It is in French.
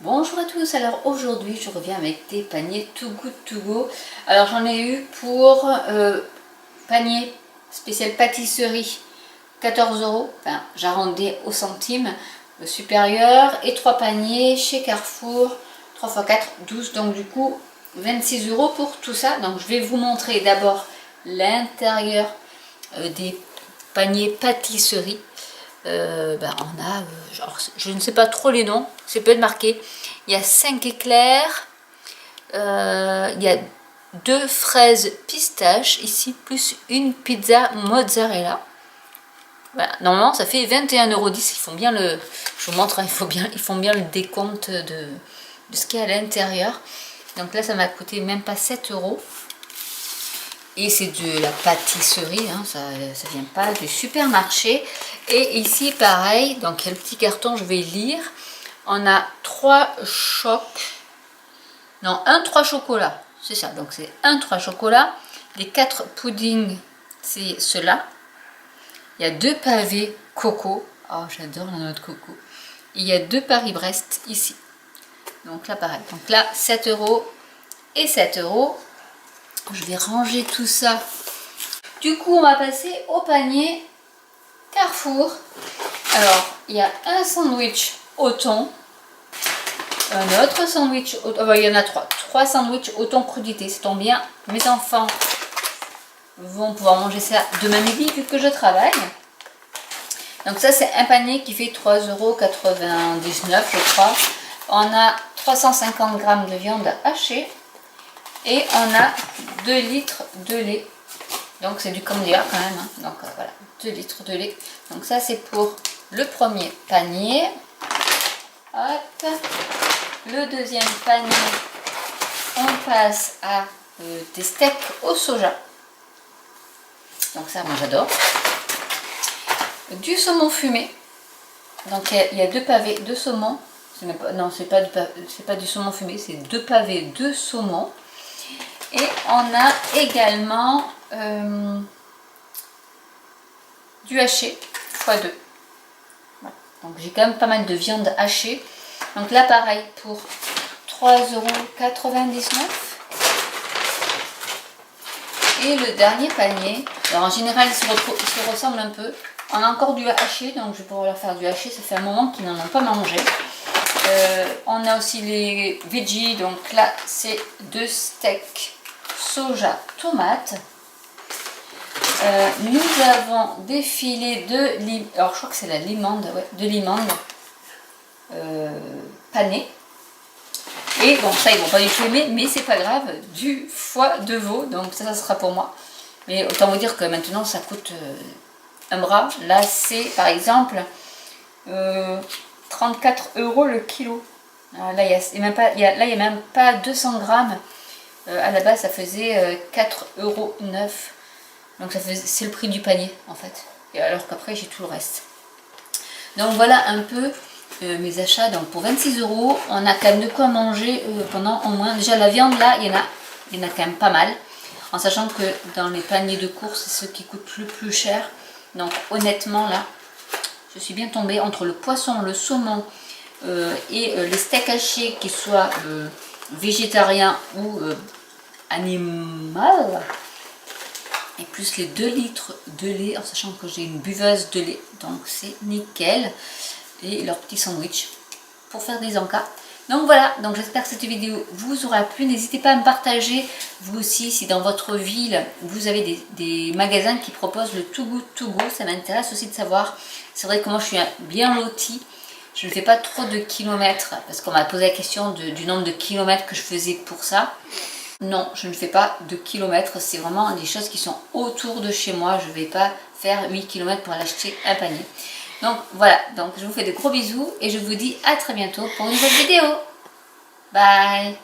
Bonjour à tous, alors aujourd'hui je reviens avec des paniers Too Good To Go. Alors j'en ai eu pour panier spécial pâtisserie 14 €, enfin j'arrondis au centime supérieur, et 3 paniers chez Carrefour 3 x 4, 12, donc du coup 26 € pour tout ça. Donc je vais vous montrer d'abord l'intérieur des paniers pâtisserie. On a, genre, je ne sais pas trop les noms, c'est peut être marqué. Il y a 5 éclairs, il y a 2 fraises pistache ici, plus une pizza mozzarella. Voilà. Normalement ça fait 21,10 €. Ils font bien le, je vous montre, ils font bien le décompte de ce qu'il y a à l'intérieur. Donc là ça m'a coûté même pas 7 €. Et c'est de la pâtisserie, hein, ça vient pas du supermarché. Et ici pareil, donc il y a le petit carton, je vais lire. On a 3 chocolats, c'est ça, donc c'est 3 chocolats. Les 4 puddings, c'est cela. Il y a 2 pavés coco, oh j'adore la noix de coco. Et il y a 2 Paris-Brest ici. Donc là pareil, donc là 7 € et 7 €. Je vais ranger tout ça. Du coup, on va passer au panier Carrefour. Alors, il y a un sandwich au thon, un autre sandwich au thon, il y en a 3 sandwichs au thon crudité. Ça tombe bien, mes enfants vont pouvoir manger ça demain midi vu que je travaille. Donc ça, c'est un panier qui fait 3,99 € je crois. On a 350 g de viande hachée. Et on a 2 litres de lait. Donc c'est du Candia quand même. Hein. Donc voilà, 2 litres de lait. Donc ça c'est pour le premier panier. Hop. Le deuxième panier, on passe à des steaks au soja. Donc ça, moi j'adore. Du saumon fumé. Donc il y a 2 pavés de saumon. Non, c'est pas du saumon fumé, c'est 2 pavés de saumon. Et on a également du haché x2. Voilà. Donc j'ai quand même pas mal de viande hachée. Donc là pareil pour 3,99 €. Et le dernier panier, alors en général ils se ressemblent un peu. On a encore du haché, donc je vais pouvoir leur faire du haché. Ça fait un moment qu'ils n'en ont pas mangé. On a aussi les veggies, donc là c'est 2 steaks soja tomate. Nous avons des filets de alors je crois que c'est la limande, ouais, de limande panée. Et bon, ça ils vont pas du tout aimer, mais c'est pas grave, du foie de veau, donc ça sera pour moi. Mais autant vous dire que maintenant ça coûte un bras. Là c'est par exemple 34 € le kilo. Là il n'y a même pas 200 grammes. À la base ça faisait 4,9 €. Donc c'est le prix du panier en fait. Et alors qu'après j'ai tout le reste. Donc voilà un peu mes achats. Donc pour 26 €, on a quand même de quoi manger pendant au moins. Déjà la viande là, il y en a quand même pas mal. En sachant que dans les paniers de course, c'est ce qui coûte le plus cher. Donc honnêtement là, je suis bien tombée entre le poisson, le saumon et les steaks hachés, qui soient végétariens ou animal, et plus les 2 litres de lait, en sachant que j'ai une buveuse de lait, donc c'est nickel. Et leur petit sandwich pour faire des encas. Donc voilà, donc j'espère que cette vidéo vous aura plu. N'hésitez pas à me partager vous aussi si dans votre ville vous avez des magasins qui proposent le Too Good To Go. Ça m'intéresse aussi de savoir. C'est vrai que moi je suis bien lotie. Je ne fais pas trop de kilomètres parce qu'on m'a posé la question du nombre de kilomètres que je faisais pour ça. Non, je ne fais pas de kilomètres. C'est vraiment des choses qui sont autour de chez moi. Je ne vais pas faire 8 km pour aller acheter un panier. Donc voilà, donc je vous fais de gros bisous et je vous dis à très bientôt pour une nouvelle vidéo. Bye!